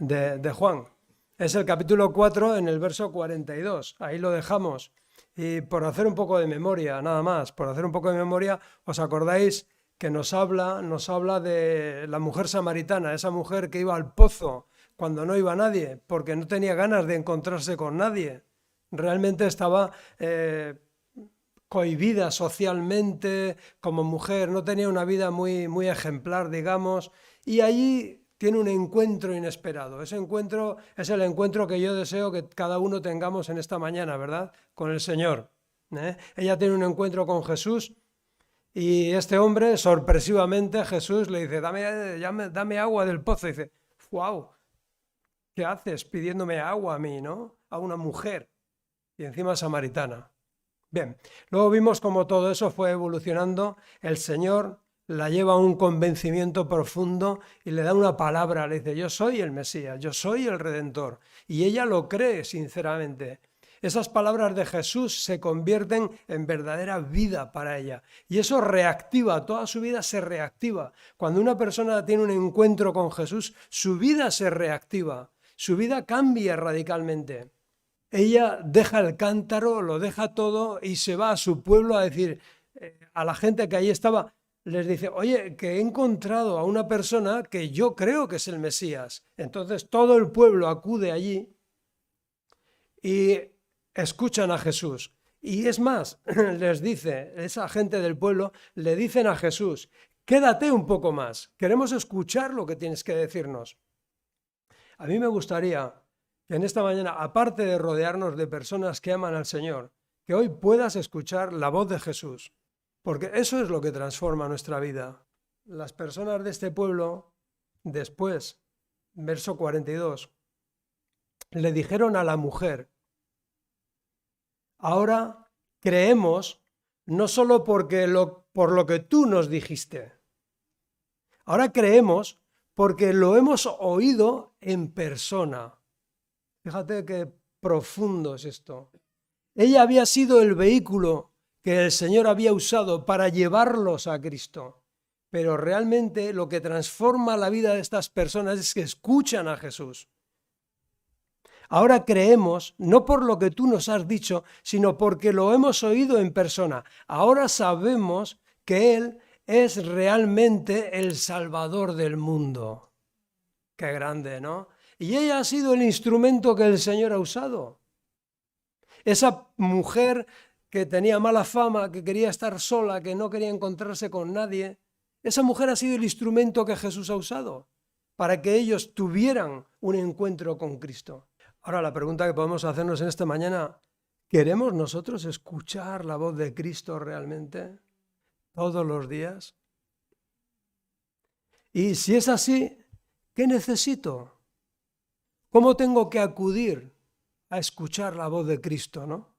de Juan. Es el capítulo 4 en el verso 42. Ahí lo dejamos. Y por hacer un poco de memoria, nada más, por hacer un poco de memoria, ¿os acordáis que nos habla de la mujer samaritana, esa mujer que iba al pozo cuando no iba nadie, porque no tenía ganas de encontrarse con nadie? Realmente estaba cohibida socialmente como mujer, no tenía una vida muy ejemplar, digamos, y allí tiene un encuentro inesperado. Ese encuentro es el encuentro que yo deseo que cada uno tengamos en esta mañana, ¿verdad? Con el Señor. Ella tiene un encuentro con Jesús y este hombre, sorpresivamente, Jesús le dice, dame agua del pozo. Y dice, wow, ¿qué haces pidiéndome agua a mí, ¿no? A una mujer, y encima samaritana. Bien, luego vimos cómo todo eso fue evolucionando. El Señor la lleva a un convencimiento profundo y le da una palabra, le dice, yo soy el Mesías, yo soy el Redentor. Y ella lo cree sinceramente. Esas palabras de Jesús se convierten en verdadera vida para ella. Y eso reactiva, toda su vida se reactiva. Cuando una persona tiene un encuentro con Jesús, su vida se reactiva, su vida cambia radicalmente. Ella deja el cántaro, lo deja todo y se va a su pueblo a decir a la gente que allí estaba, les dice, oye, que he encontrado a una persona que yo creo que es el Mesías. Entonces todo el pueblo acude allí y escuchan a Jesús. Y es más, les dice, esa gente del pueblo, le dicen a Jesús, quédate un poco más, queremos escuchar lo que tienes que decirnos. A mí me gustaría que en esta mañana, aparte de rodearnos de personas que aman al Señor, que hoy puedas escuchar la voz de Jesús, porque eso es lo que transforma nuestra vida. Las personas de este pueblo, después, verso 42, le dijeron a la mujer, ahora creemos no solo por lo que tú nos dijiste, ahora creemos porque lo hemos oído en persona. Fíjate qué profundo es esto. Ella había sido el vehículo que el Señor había usado para llevarlos a Cristo. Pero realmente lo que transforma la vida de estas personas es que escuchan a Jesús. Ahora creemos, no por lo que tú nos has dicho, sino porque lo hemos oído en persona. Ahora sabemos que Él es realmente el Salvador del mundo. Qué grande, ¿no? Y ella ha sido el instrumento que el Señor ha usado. Esa mujer que tenía mala fama, que quería estar sola, que no quería encontrarse con nadie, esa mujer ha sido el instrumento que Jesús ha usado para que ellos tuvieran un encuentro con Cristo. Ahora la pregunta que podemos hacernos en esta mañana, ¿queremos nosotros escuchar la voz de Cristo realmente todos los días? Y si es así, ¿qué necesito? ¿Cómo tengo que acudir a escuchar la voz de Cristo, no?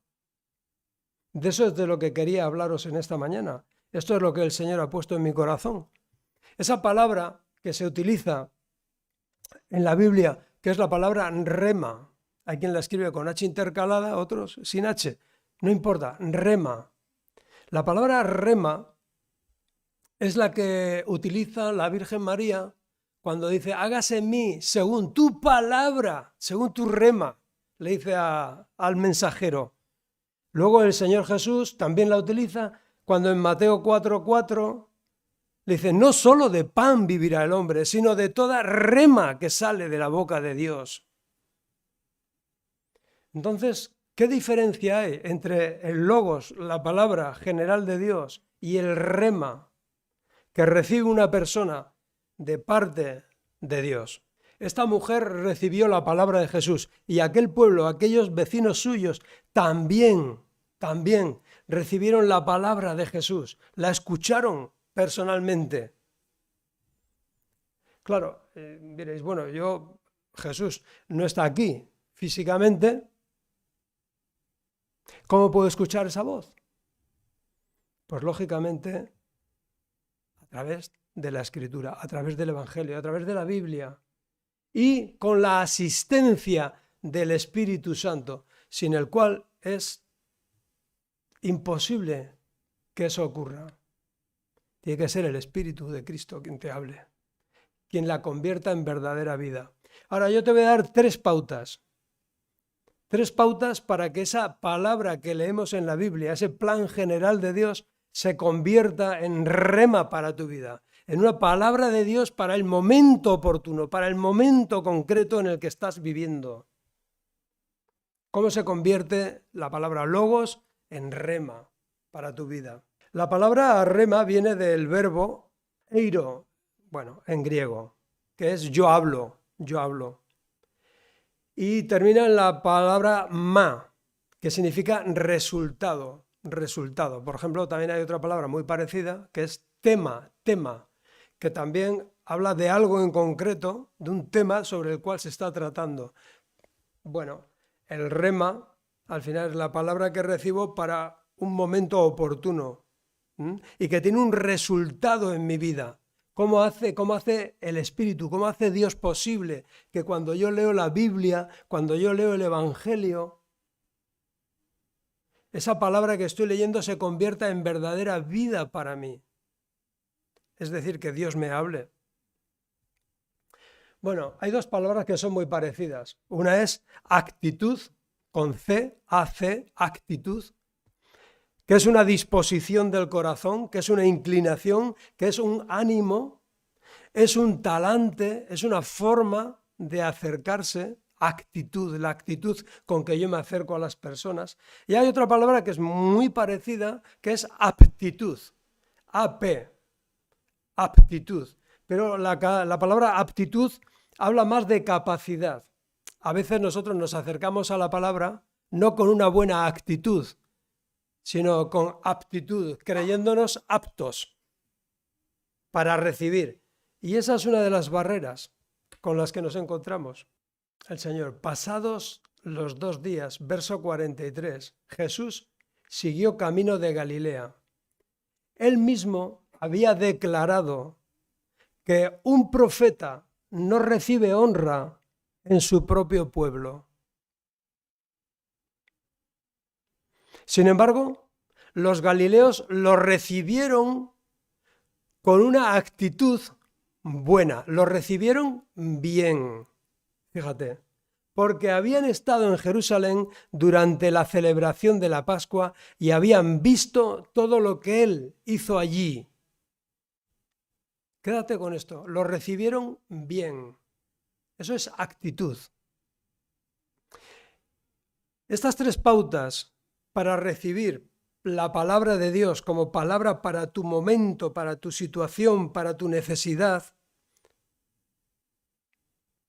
De eso es de lo que quería hablaros en esta mañana. Esto es lo que el Señor ha puesto en mi corazón. Esa palabra que se utiliza en la Biblia, que es la palabra rema. Hay quien la escribe con H intercalada, otros sin H. No importa, rema. La palabra rema es la que utiliza la Virgen María cuando dice, hágase en mí según tu palabra, según tu rema, le dice al mensajero. Luego el Señor Jesús también la utiliza cuando en Mateo 4:4 le dice, no solo de pan vivirá el hombre, sino de toda rema que sale de la boca de Dios. Entonces, ¿qué diferencia hay entre el logos, la palabra general de Dios, y el rema que recibe una persona de parte de Dios? Esta mujer recibió la palabra de Jesús y aquel pueblo, aquellos vecinos suyos, también recibieron la palabra de Jesús, la escucharon personalmente. Claro, diréis, bueno, Jesús no está aquí físicamente, ¿cómo puedo escuchar esa voz? Pues lógicamente a través de la Escritura, a través del Evangelio, a través de la Biblia y con la asistencia del Espíritu Santo, sin el cual es imposible que eso ocurra. Tiene que ser el Espíritu de Cristo quien te hable, quien la convierta en verdadera vida. Ahora yo te voy a dar tres pautas para que esa palabra que leemos en la Biblia, ese plan general de Dios, se convierta en rema para tu vida, en una palabra de Dios para el momento oportuno, para el momento concreto en el que estás viviendo. ¿Cómo se convierte la palabra logos en rema para tu vida? La palabra rema viene del verbo eiro, en griego, que es yo hablo. Y termina en la palabra ma, que significa resultado. Por ejemplo, también hay otra palabra muy parecida, que es tema, que también habla de algo en concreto, de un tema sobre el cual se está tratando. Bueno, el rema, al final, es la palabra que recibo para un momento oportuno, y que tiene un resultado en mi vida. ¿Cómo hace el Espíritu, cómo hace Dios posible que cuando yo leo la Biblia, cuando yo leo el Evangelio, esa palabra que estoy leyendo se convierta en verdadera vida para mí? Es decir, que Dios me hable. Bueno, hay dos palabras que son muy parecidas. Una es actitud, con C, AC, actitud, que es una disposición del corazón, que es una inclinación, que es un ánimo, es un talante, es una forma de acercarse, actitud, la actitud con que yo me acerco a las personas. Y hay otra palabra que es muy parecida, que es aptitud, AP, aptitud. Pero la palabra aptitud habla más de capacidad. A veces nosotros nos acercamos a la palabra no con una buena actitud, sino con aptitud, creyéndonos aptos para recibir. Y esa es una de las barreras con las que nos encontramos. El Señor, pasados los 2 días, verso 43, Jesús siguió camino de Galilea. Él mismo había declarado que un profeta no recibe honra en su propio pueblo. Sin embargo, los galileos lo recibieron con una actitud buena, lo recibieron bien, fíjate, porque habían estado en Jerusalén durante la celebración de la Pascua y habían visto todo lo que él hizo allí. Quédate con esto, lo recibieron bien. Eso es actitud. Estas tres pautas para recibir la palabra de Dios como palabra para tu momento, para tu situación, para tu necesidad,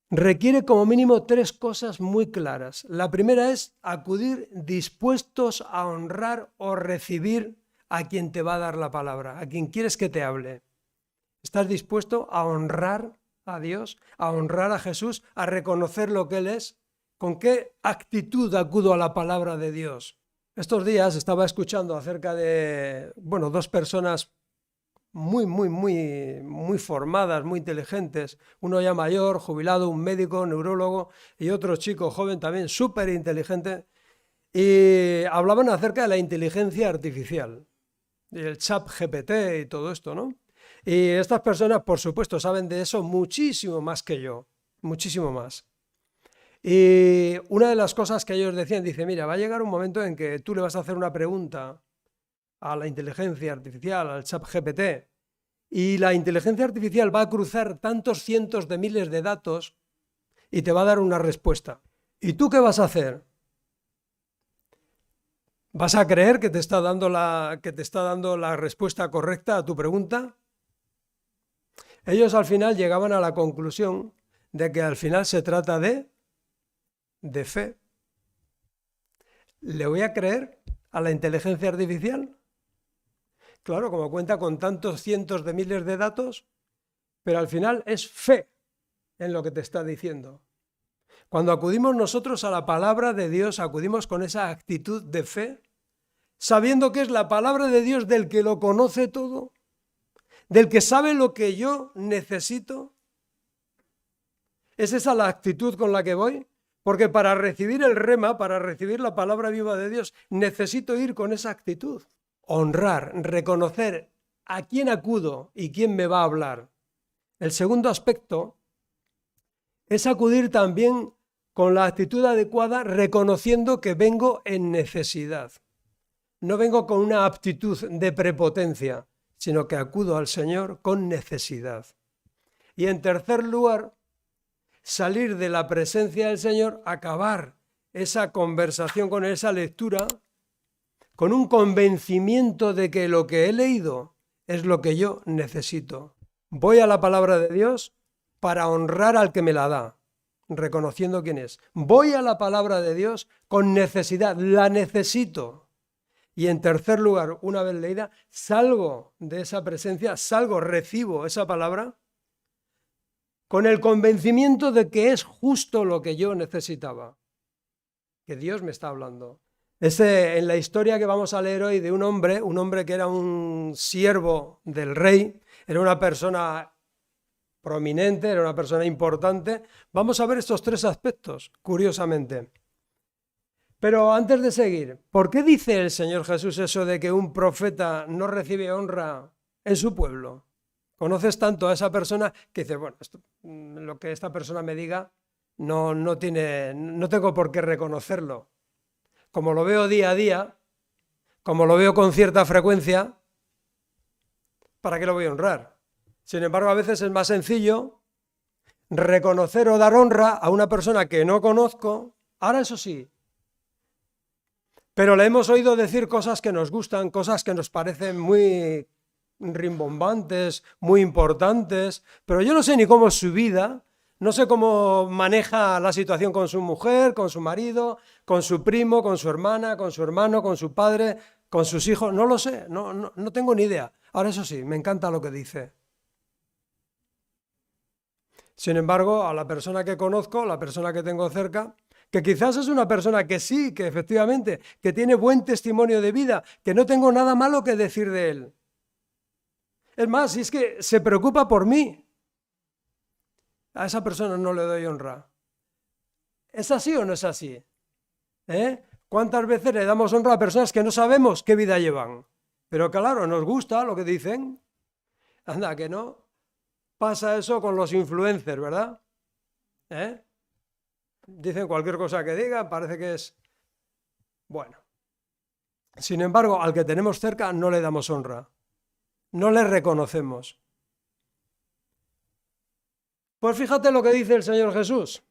requiere como mínimo 3 cosas muy claras. La primera es acudir dispuestos a honrar o recibir a quien te va a dar la palabra, a quien quieres que te hable. ¿Estás dispuesto a honrar a Dios, a honrar a Jesús, a reconocer lo que Él es? ¿Con qué actitud acudo a la palabra de Dios? Estos días estaba escuchando acerca de, 2 personas muy formadas, muy inteligentes, uno ya mayor, jubilado, un médico, neurólogo, y otro chico joven también, súper inteligente, y hablaban acerca de la inteligencia artificial, el ChatGPT y todo esto, ¿no? Y estas personas, por supuesto, saben de eso muchísimo más que yo, muchísimo más. Y una de las cosas que ellos decían, dice, mira, va a llegar un momento en que tú le vas a hacer una pregunta a la inteligencia artificial, al ChatGPT, y la inteligencia artificial va a cruzar tantos cientos de miles de datos y te va a dar una respuesta. ¿Y tú qué vas a hacer? ¿Vas a creer que te está dando la respuesta correcta a tu pregunta? Ellos al final llegaban a la conclusión de que al final se trata de fe. ¿Le voy a creer a la inteligencia artificial? Claro, como cuenta con tantos cientos de miles de datos, pero al final es fe en lo que te está diciendo. Cuando acudimos nosotros a la palabra de Dios, acudimos con esa actitud de fe, sabiendo que es la palabra de Dios del que lo conoce todo, del que sabe lo que yo necesito. ¿Es esa la actitud con la que voy? Porque para recibir el rema, para recibir la palabra viva de Dios, necesito ir con esa actitud. Honrar, reconocer a quién acudo y quién me va a hablar. El segundo aspecto es acudir también con la actitud adecuada, reconociendo que vengo en necesidad. No vengo con una aptitud de prepotencia, sino que acudo al Señor con necesidad. Y en tercer lugar, salir de la presencia del Señor, acabar esa conversación con él, esa lectura, con un convencimiento de que lo que he leído es lo que yo necesito. Voy a la palabra de Dios para honrar al que me la da, reconociendo quién es. Voy a la palabra de Dios con necesidad, la necesito. Y en tercer lugar, una vez leída, salgo de esa presencia, recibo esa palabra con el convencimiento de que es justo lo que yo necesitaba, que Dios me está hablando. En la historia que vamos a leer hoy de un hombre que era un siervo del rey, era una persona prominente, era una persona importante, vamos a ver estos tres aspectos, curiosamente. Pero antes de seguir, ¿por qué dice el Señor Jesús eso de que un profeta no recibe honra en su pueblo? Conoces tanto a esa persona que dices, bueno, lo que esta persona me diga no tengo por qué reconocerlo. Como lo veo día a día, como lo veo con cierta frecuencia, ¿para qué lo voy a honrar? Sin embargo, a veces es más sencillo reconocer o dar honra a una persona que no conozco. Ahora eso sí, pero le hemos oído decir cosas que nos gustan, cosas que nos parecen muy rimbombantes, muy importantes, pero yo no sé ni cómo es su vida, no sé cómo maneja la situación con su mujer, con su marido, con su primo, con su hermana, con su hermano, con su padre, con sus hijos, no lo sé, no tengo ni idea. Ahora eso sí, me encanta lo que dice. Sin embargo, a la persona que conozco, la persona que tengo cerca, que quizás es una persona que sí, que efectivamente, que tiene buen testimonio de vida, que no tengo nada malo que decir de él. Es más, si es que se preocupa por mí, a esa persona no le doy honra. ¿Es así o no es así? ¿Cuántas veces le damos honra a personas que no sabemos qué vida llevan? Pero claro, nos gusta lo que dicen. Anda, que no. Pasa eso con los influencers, ¿verdad? Dicen cualquier cosa que digan, parece que es... Bueno. Sin embargo, al que tenemos cerca no le damos honra. No le reconocemos. Pues fíjate lo que dice el Señor Jesús.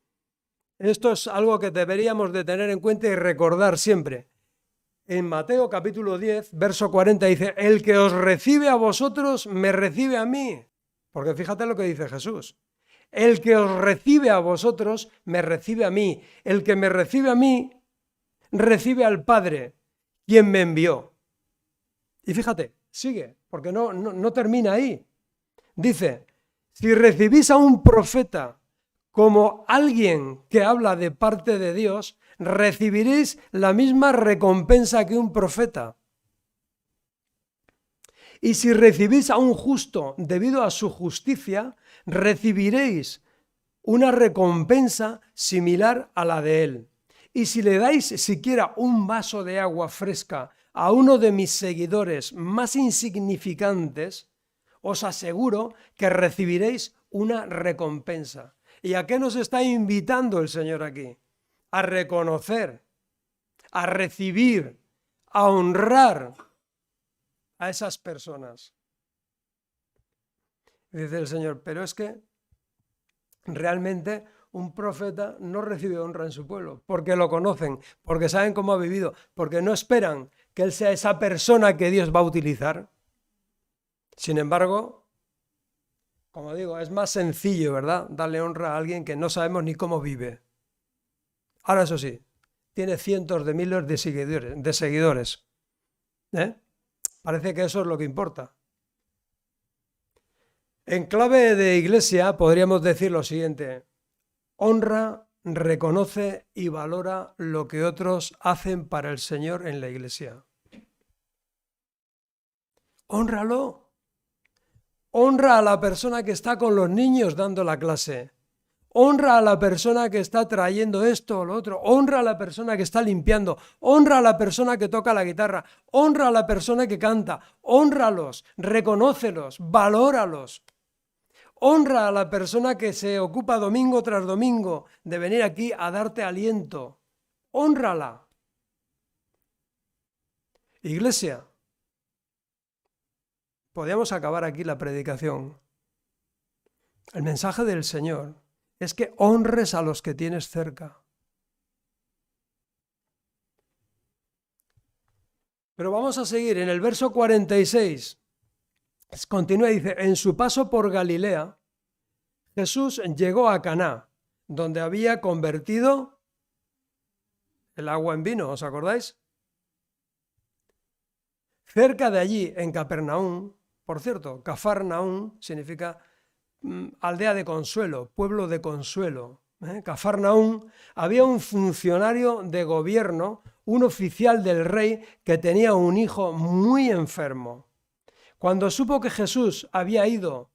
Esto es algo que deberíamos de tener en cuenta y recordar siempre. En Mateo capítulo 10, verso 40 dice, el que os recibe a vosotros, me recibe a mí. Porque fíjate lo que dice Jesús. El que os recibe a vosotros, me recibe a mí. El que me recibe a mí, recibe al Padre, quien me envió. Y fíjate, sigue, porque no termina ahí. Dice, si recibís a un profeta como alguien que habla de parte de Dios, recibiréis la misma recompensa que un profeta. Y si recibís a un justo debido a su justicia, recibiréis una recompensa similar a la de él. Y si le dais siquiera un vaso de agua fresca a uno de mis seguidores más insignificantes, os aseguro que recibiréis una recompensa. ¿Y a qué nos está invitando el Señor aquí? A reconocer, a recibir, a honrar a esas personas. Dice el Señor, pero es que realmente un profeta no recibe honra en su pueblo, porque lo conocen, porque saben cómo ha vivido, porque no esperan que él sea esa persona que Dios va a utilizar. Sin embargo, como digo, es más sencillo, ¿verdad?, darle honra a alguien que no sabemos ni cómo vive. Ahora, eso sí, tiene cientos de miles de seguidores. Parece que eso es lo que importa. En clave de iglesia podríamos decir lo siguiente: honra, reconoce y valora lo que otros hacen para el Señor en la iglesia. Hónralo. Honra a la persona que está con los niños dando la clase. Honra a la persona que está trayendo esto o lo otro. Honra a la persona que está limpiando. Honra a la persona que toca la guitarra. Honra a la persona que canta. Hónralos, reconócelos, valóralos. honra a la persona que se ocupa domingo tras domingo de venir aquí a darte aliento. Hónrala. Iglesia, podríamos acabar aquí la predicación. El mensaje del Señor es que honres a los que tienes cerca. Pero vamos a seguir en el verso 46. Continúa y dice, en su paso por Galilea, Jesús llegó a Caná, donde había convertido el agua en vino, ¿os acordáis? Cerca de allí, en Capernaum, por cierto, Cafarnaum significa aldea de consuelo, pueblo de consuelo. Cafarnaum, había un funcionario de gobierno, un oficial del rey que tenía un hijo muy enfermo. Cuando supo que Jesús había ido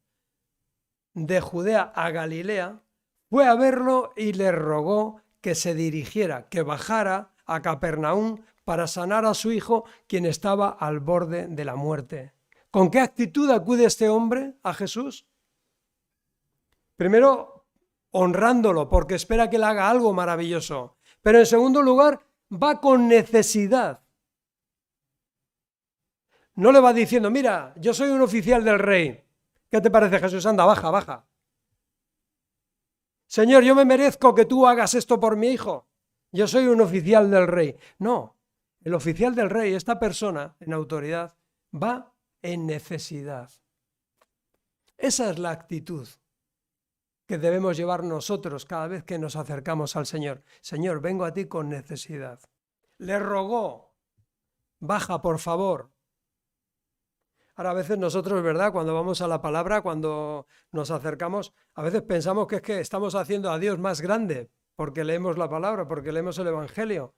de Judea a Galilea, fue a verlo y le rogó que se dirigiera, que bajara a Capernaum para sanar a su hijo, quien estaba al borde de la muerte. ¿Con qué actitud acude este hombre a Jesús? Primero, honrándolo, porque espera que le haga algo maravilloso. Pero en segundo lugar, va con necesidad. No le va diciendo, mira, yo soy un oficial del rey. ¿Qué te parece, Jesús? Anda, baja, baja. Señor, yo me merezco que tú hagas esto por mi hijo. Yo soy un oficial del rey. No, el oficial del rey, esta persona en autoridad, va en necesidad. Esa es la actitud que debemos llevar nosotros cada vez que nos acercamos al Señor. Señor, vengo a ti con necesidad. Le rogó, baja, por favor. Ahora a veces nosotros, ¿verdad? Cuando vamos a la palabra, cuando nos acercamos, a veces pensamos que es que estamos haciendo a Dios más grande porque leemos la palabra, porque leemos el Evangelio.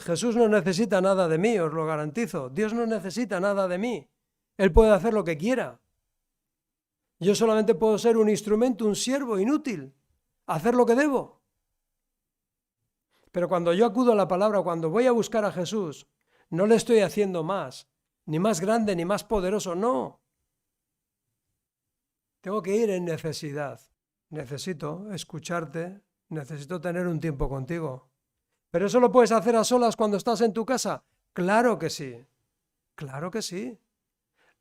Jesús no necesita nada de mí, os lo garantizo. Dios no necesita nada de mí. Él puede hacer lo que quiera. Yo solamente puedo ser un instrumento, un siervo inútil, hacer lo que debo. Pero cuando yo acudo a la palabra, cuando voy a buscar a Jesús, no le estoy haciendo más, ni más grande, ni más poderoso, no. Tengo que ir en necesidad. Necesito escucharte, necesito tener un tiempo contigo. ¿Pero eso lo puedes hacer a solas cuando estás en tu casa? Claro que sí, claro que sí.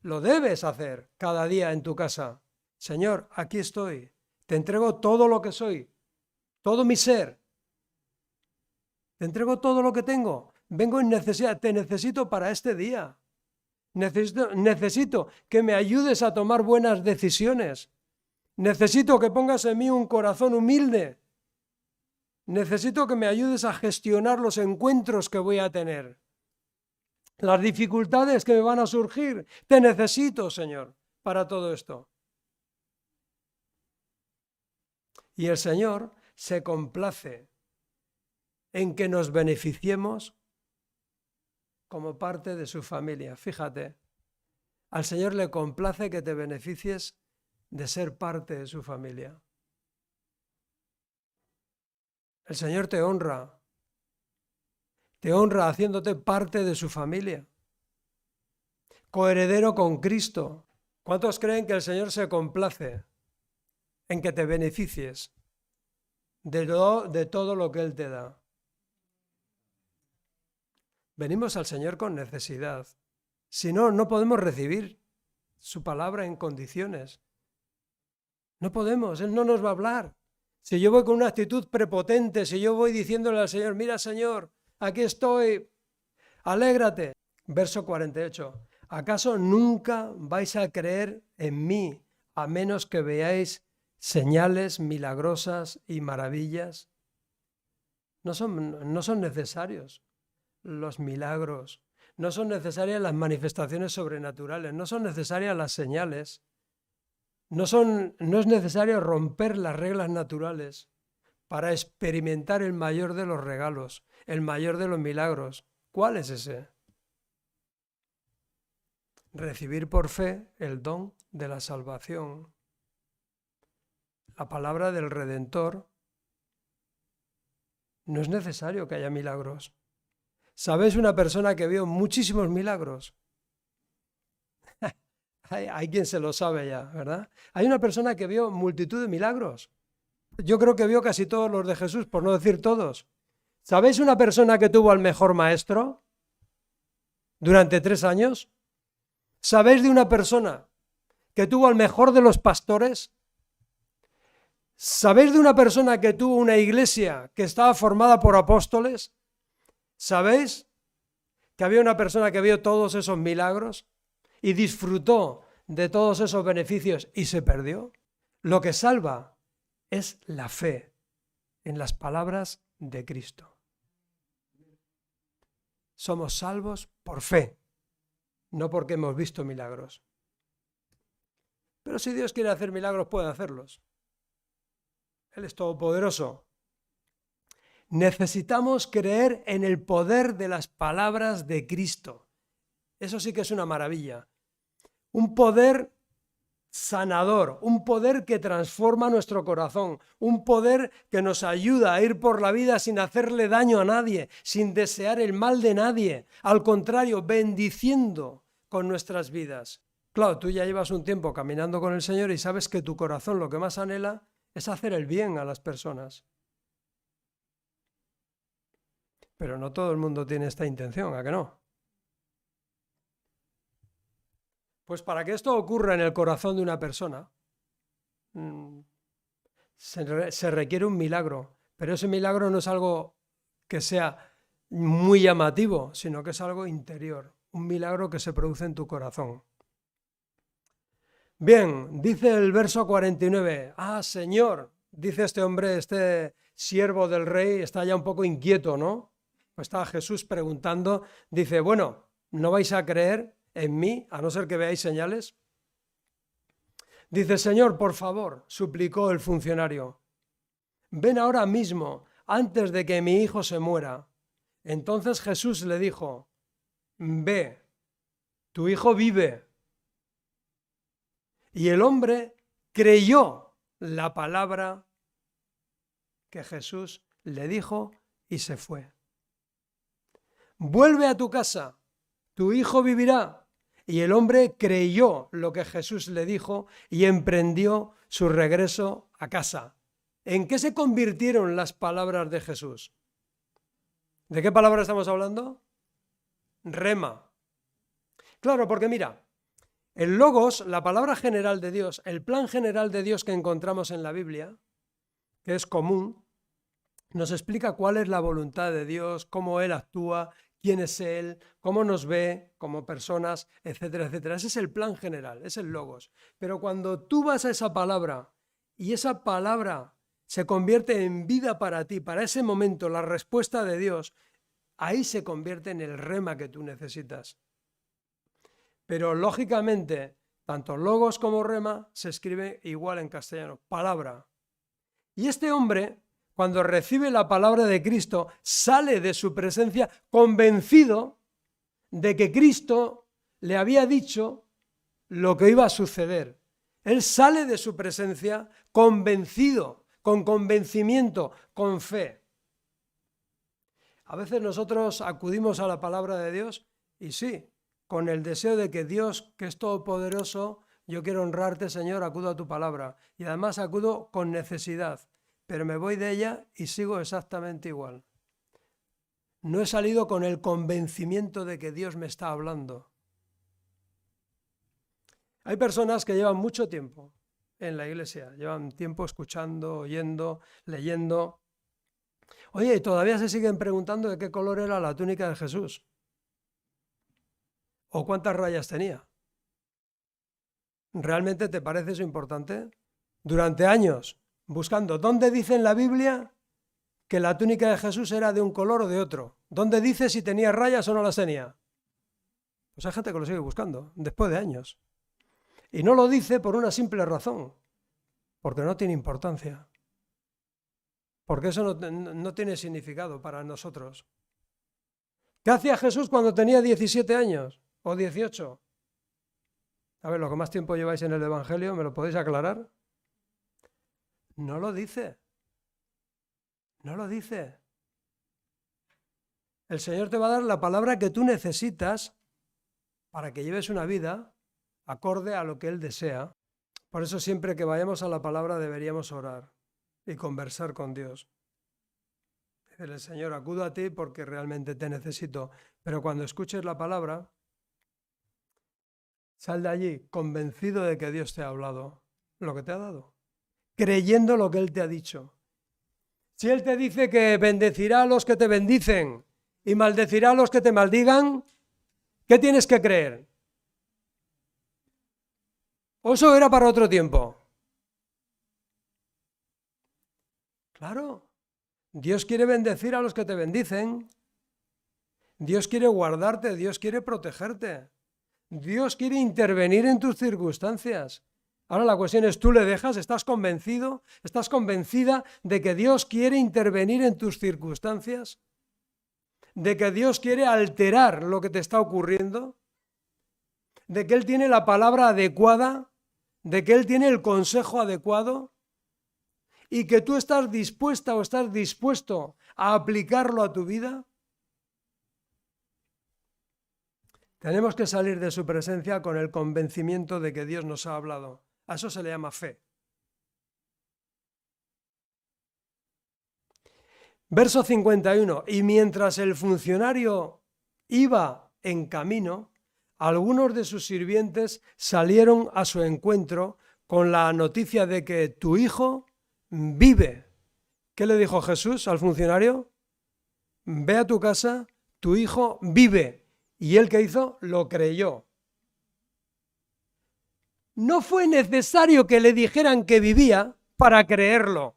Lo debes hacer cada día en tu casa. Señor, aquí estoy, te entrego todo lo que soy, todo mi ser. Te entrego todo lo que tengo. Vengo en necesidad, te necesito para este día. Necesito que me ayudes a tomar buenas decisiones. Necesito que pongas en mí un corazón humilde. Necesito que me ayudes a gestionar los encuentros que voy a tener. Las dificultades que me van a surgir. Te necesito, Señor, para todo esto. Y el Señor se complace en que nos beneficiemos como parte de su familia. Fíjate, al Señor le complace que te beneficies de ser parte de su familia. El Señor te honra haciéndote parte de su familia, coheredero con Cristo. ¿Cuántos creen que el Señor se complace en que te beneficies de todo lo que Él te da? Venimos al Señor con necesidad. Si no, no podemos recibir su palabra en condiciones. No podemos, Él no nos va a hablar. Si yo voy con una actitud prepotente, si yo voy diciéndole al Señor, mira Señor, aquí estoy, alégrate. Verso 48. ¿Acaso nunca vais a creer en mí a menos que veáis señales milagrosas y maravillas? No son necesarios los milagros, no son necesarias las manifestaciones sobrenaturales, no son necesarias las señales, no es necesario romper las reglas naturales para experimentar el mayor de los regalos, el mayor de los milagros. ¿Cuál es ese? Recibir por fe el don de la salvación, la palabra del Redentor. No es necesario que haya milagros. ¿Sabéis una persona que vio muchísimos milagros? Hay quien se lo sabe ya, ¿verdad? Hay una persona que vio multitud de milagros. Yo creo que vio casi todos los de Jesús, por no decir todos. ¿Sabéis una persona que tuvo al mejor maestro durante 3 años? ¿Sabéis de una persona que tuvo al mejor de los pastores? ¿Sabéis de una persona que tuvo una iglesia que estaba formada por apóstoles? ¿Sabéis que había una persona que vio todos esos milagros y disfrutó de todos esos beneficios y se perdió? Lo que salva es la fe en las palabras de Cristo. Somos salvos por fe, no porque hemos visto milagros. Pero si Dios quiere hacer milagros, puede hacerlos. Él es todopoderoso. Necesitamos creer en el poder de las palabras de Cristo. Eso sí que es una maravilla. Un poder sanador, un poder que transforma nuestro corazón, un poder que nos ayuda a ir por la vida sin hacerle daño a nadie, sin desear el mal de nadie, al contrario, bendiciendo con nuestras vidas. Claro, tú ya llevas un tiempo caminando con el Señor y sabes que tu corazón lo que más anhela es hacer el bien a las personas. Pero no todo el mundo tiene esta intención, ¿a que no? Pues para que esto ocurra en el corazón de una persona, se requiere un milagro, pero ese milagro no es algo que sea muy llamativo, sino que es algo interior, un milagro que se produce en tu corazón. Bien, dice el verso 49, Señor, dice este hombre, este siervo del rey, está ya un poco inquieto, ¿no? Pues está Jesús preguntando, dice, bueno, ¿no vais a creer en mí, a no ser que veáis señales? Dice, Señor, por favor, suplicó el funcionario, ven ahora mismo, antes de que mi hijo se muera. Entonces Jesús le dijo, ve, tu hijo vive. Y el hombre creyó la palabra que Jesús le dijo y se fue. Vuelve a tu casa, tu hijo vivirá. Y el hombre creyó lo que Jesús le dijo y emprendió su regreso a casa. ¿En qué se convirtieron las palabras de Jesús? ¿De qué palabra estamos hablando? Rema. Claro, porque mira, el logos, la palabra general de Dios, el plan general de Dios que encontramos en la Biblia, que es común, nos explica cuál es la voluntad de Dios, cómo Él actúa, quién es Él, cómo nos ve como personas, etcétera, etcétera. Ese es el plan general, es el logos. Pero cuando tú vas a esa palabra y esa palabra se convierte en vida para ti, para ese momento, la respuesta de Dios, ahí se convierte en el rema que tú necesitas. Pero lógicamente, tanto logos como rema se escribe igual en castellano, palabra. Y este hombre, cuando recibe la palabra de Cristo, sale de su presencia convencido de que Cristo le había dicho lo que iba a suceder. Él sale de su presencia convencido, con convencimiento, con fe. A veces nosotros acudimos a la palabra de Dios y sí, con el deseo de que Dios, que es todopoderoso, yo quiero honrarte, Señor, acudo a tu palabra. Y además acudo con necesidad, pero me voy de ella y sigo exactamente igual. No he salido con el convencimiento de que Dios me está hablando. Hay personas que llevan mucho tiempo en la iglesia, llevan tiempo escuchando, oyendo, leyendo. Oye, y todavía se siguen preguntando de qué color era la túnica de Jesús. ¿O cuántas rayas tenía? ¿Realmente te parece eso importante? Durante años, buscando dónde dice en la Biblia que la túnica de Jesús era de un color o de otro. ¿Dónde dice si tenía rayas o no las tenía? Pues hay gente que lo sigue buscando, después de años. Y no lo dice por una simple razón, porque no tiene importancia. Porque eso no tiene significado para nosotros. ¿Qué hacía Jesús cuando tenía 17 años? ¿O 18? A ver, lo que más tiempo lleváis en el Evangelio, ¿me lo podéis aclarar? No lo dice. No lo dice. El Señor te va a dar la palabra que tú necesitas para que lleves una vida acorde a lo que Él desea. Por eso siempre que vayamos a la palabra deberíamos orar y conversar con Dios. Decirle, Señor, acudo a ti porque realmente te necesito. Pero cuando escuches la palabra, sal de allí convencido de que Dios te ha hablado lo que te ha dado, creyendo lo que Él te ha dicho. Si Él te dice que bendecirá a los que te bendicen y maldecirá a los que te maldigan, ¿qué tienes que creer? ¿O eso era para otro tiempo? Claro, Dios quiere bendecir a los que te bendicen. Dios quiere guardarte, Dios quiere protegerte. Dios quiere intervenir en tus circunstancias. Ahora la cuestión es, ¿tú le dejas? ¿Estás convencido? ¿Estás convencida de que Dios quiere intervenir en tus circunstancias? ¿De que Dios quiere alterar lo que te está ocurriendo? ¿De que Él tiene la palabra adecuada? ¿De que Él tiene el consejo adecuado? ¿Y que tú estás dispuesta o estás dispuesto a aplicarlo a tu vida? Tenemos que salir de su presencia con el convencimiento de que Dios nos ha hablado. A eso se le llama fe. Verso 51. Y mientras el funcionario iba en camino, algunos de sus sirvientes salieron a su encuentro con la noticia de que tu hijo vive. ¿Qué le dijo Jesús al funcionario? Ve a tu casa, tu hijo vive. ¿Y él qué hizo? Lo creyó. No fue necesario que le dijeran que vivía para creerlo.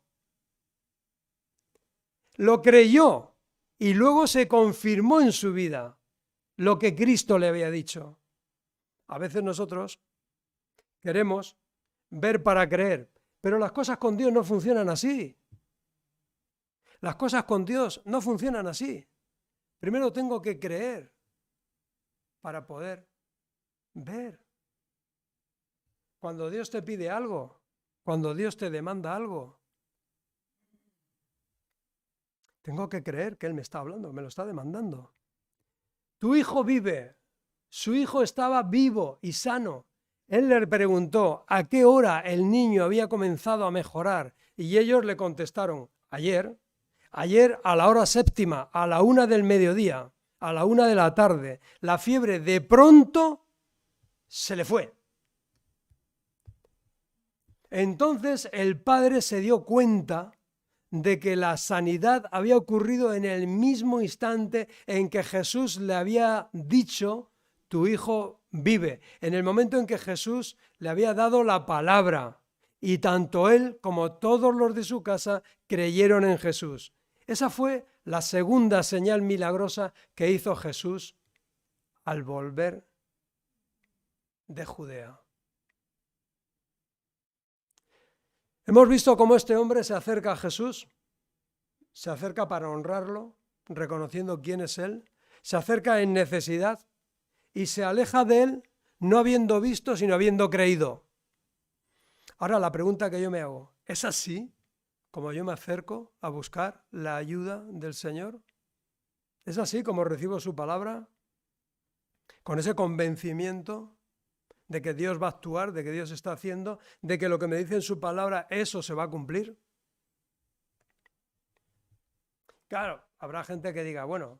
Lo creyó y luego se confirmó en su vida lo que Cristo le había dicho. A veces nosotros queremos ver para creer, pero las cosas con Dios no funcionan así. Las cosas con Dios no funcionan así. Primero tengo que creer para poder ver. Cuando Dios te pide algo, cuando Dios te demanda algo, tengo que creer que Él me está hablando, me lo está demandando. Tu hijo vive. Su hijo estaba vivo y sano. Él le preguntó a qué hora el niño había comenzado a mejorar y ellos le contestaron, ayer a la hora séptima, a la 1 del mediodía, a la 1 de la tarde. La fiebre de pronto se le fue. Entonces el padre se dio cuenta de que la sanidad había ocurrido en el mismo instante en que Jesús le había dicho, tu hijo vive, en el momento en que Jesús le había dado la palabra, y tanto él como todos los de su casa creyeron en Jesús. Esa fue la segunda señal milagrosa que hizo Jesús al volver de Judea. Hemos visto cómo este hombre se acerca a Jesús, se acerca para honrarlo, reconociendo quién es Él, se acerca en necesidad y se aleja de Él no habiendo visto, sino habiendo creído. Ahora la pregunta que yo me hago, ¿es así como yo me acerco a buscar la ayuda del Señor? ¿Es así como recibo su palabra? Con ese convencimiento de que Dios va a actuar, de que Dios está haciendo, de que lo que me dice en su palabra, eso se va a cumplir. Claro, habrá gente que diga, bueno,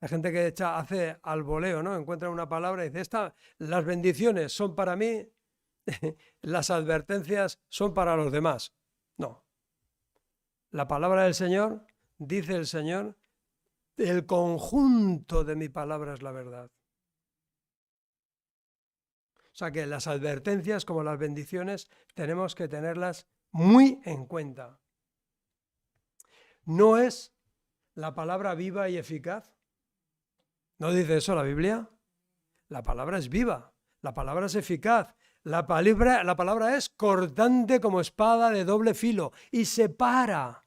hay gente que hace al voleo, ¿no? Encuentra una palabra y dice, las bendiciones son para mí, las advertencias son para los demás. No. La palabra del Señor, dice el Señor, el conjunto de mi palabra es la verdad. O sea que las advertencias como las bendiciones tenemos que tenerlas muy en cuenta. ¿No es la palabra viva y eficaz? ¿No dice eso la Biblia? La palabra es viva, la palabra es eficaz, la palabra es cortante como espada de doble filo y separa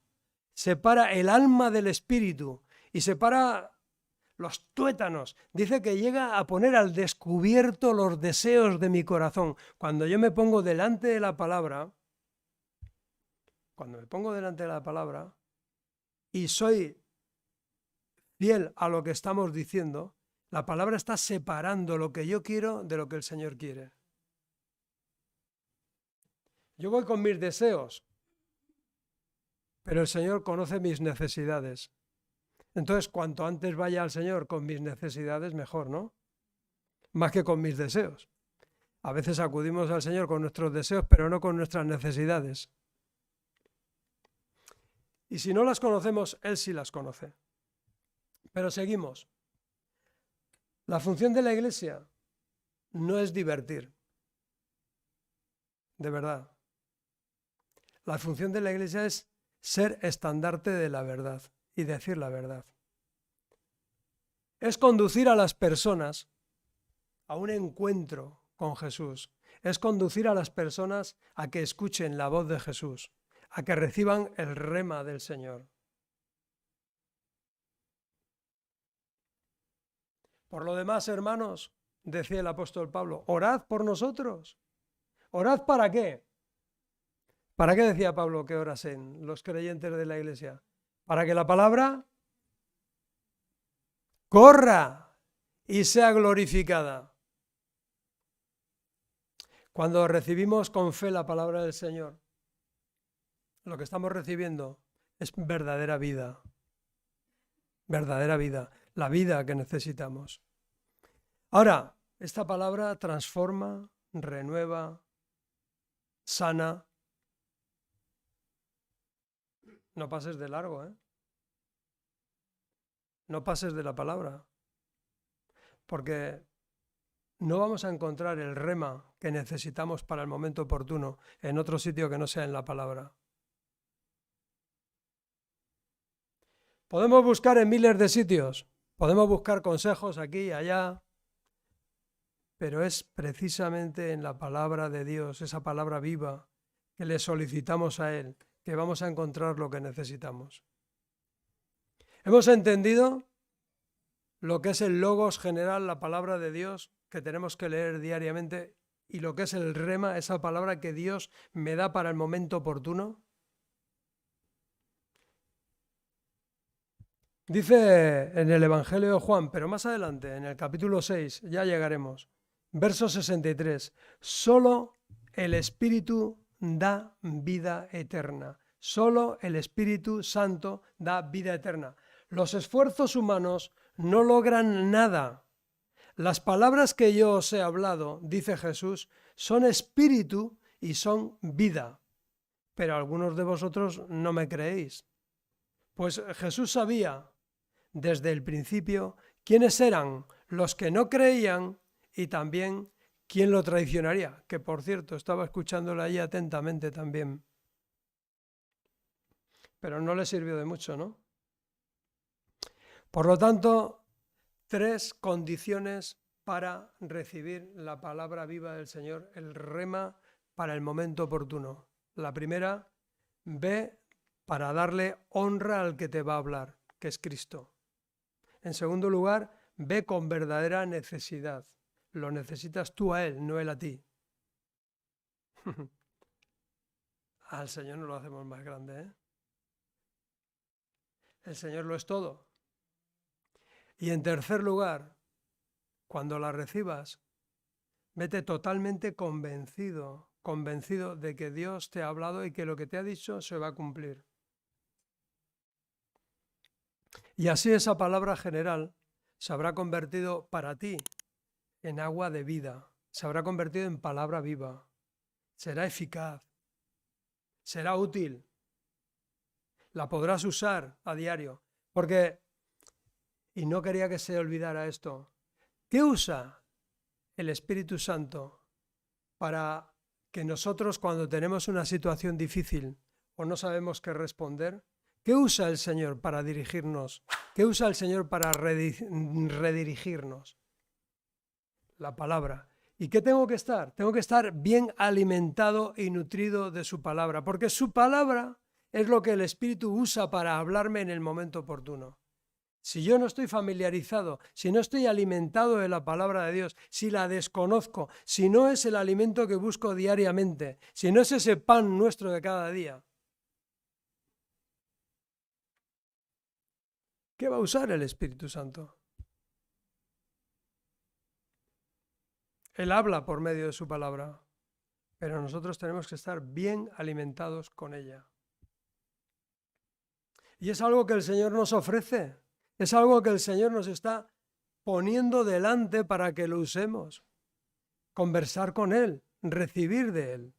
el alma del espíritu y separa los tuétanos. Dice que llega a poner al descubierto los deseos de mi corazón. Cuando yo me pongo delante de la palabra, y soy fiel a lo que estamos diciendo, la palabra está separando lo que yo quiero de lo que el Señor quiere. Yo voy con mis deseos, pero el Señor conoce mis necesidades. Entonces, cuanto antes vaya al Señor con mis necesidades, mejor, ¿no? Más que con mis deseos. A veces acudimos al Señor con nuestros deseos, pero no con nuestras necesidades. Y si no las conocemos, Él sí las conoce. Pero seguimos. La función de la Iglesia no es divertir, de verdad. La función de la Iglesia es ser estandarte de la verdad y decir la verdad. Es conducir a las personas a un encuentro con Jesús. Es conducir a las personas a que escuchen la voz de Jesús, a que reciban el rema del Señor. Por lo demás, hermanos, decía el apóstol Pablo, orad por nosotros. ¿Orad para qué? ¿Para qué decía Pablo que orasen los creyentes de la Iglesia? Para que la palabra corra y sea glorificada. Cuando recibimos con fe la palabra del Señor, lo que estamos recibiendo es verdadera vida, la vida que necesitamos. Ahora, esta palabra transforma, renueva, sana. No pases de largo, ¿eh? No pases de la palabra, porque no vamos a encontrar el rema que necesitamos para el momento oportuno en otro sitio que no sea en la palabra. Podemos buscar en miles de sitios, podemos buscar consejos aquí y allá, pero es precisamente en la palabra de Dios, esa palabra viva, que le solicitamos a Él, que vamos a encontrar lo que necesitamos. Hemos entendido lo que es el logos general, la palabra de Dios, que tenemos que leer diariamente, y lo que es el rema, esa palabra que Dios me da para el momento oportuno. Dice en el Evangelio de Juan, pero más adelante, en el capítulo 6, ya llegaremos, verso 63, solo el Espíritu da vida eterna, solo el Espíritu Santo da vida eterna. Los esfuerzos humanos no logran nada. Las palabras que yo os he hablado, dice Jesús, son espíritu y son vida. Pero algunos de vosotros no me creéis. Pues Jesús sabía desde el principio quiénes eran los que no creían y también quién lo traicionaría, que por cierto estaba escuchándole ahí atentamente también. Pero no le sirvió de mucho, ¿no? Por lo tanto, 3 condiciones para recibir la palabra viva del Señor, el rema para el momento oportuno. La primera, ve para darle honra al que te va a hablar, que es Cristo. En segundo lugar, ve con verdadera necesidad. Lo necesitas tú a Él, no Él a ti. Al Señor no lo hacemos más grande, ¿eh? El Señor lo es todo. Y en tercer lugar, cuando la recibas, vete totalmente convencido de que Dios te ha hablado y que lo que te ha dicho se va a cumplir. Y así esa palabra general se habrá convertido para ti en agua de vida, se habrá convertido en palabra viva, será eficaz, será útil, la podrás usar a diario, porque, y no quería que se olvidara esto, ¿qué usa el Espíritu Santo para que nosotros cuando tenemos una situación difícil o no sabemos qué responder? ¿Qué usa el Señor para dirigirnos? ¿Qué usa el Señor para redirigirnos? La palabra. ¿Y qué tengo que estar? Tengo que estar bien alimentado y nutrido de su palabra, porque su palabra es lo que el Espíritu usa para hablarme en el momento oportuno. Si yo no estoy familiarizado, si no estoy alimentado de la palabra de Dios, si la desconozco, si no es el alimento que busco diariamente, si no es ese pan nuestro de cada día, ¿qué va a usar el Espíritu Santo? Él habla por medio de su palabra. pero nosotros tenemos que estar bien alimentados con ella. Y es algo que el Señor nos ofrece, es algo que el Señor nos está poniendo delante para que lo usemos. Conversar con Él, recibir de Él.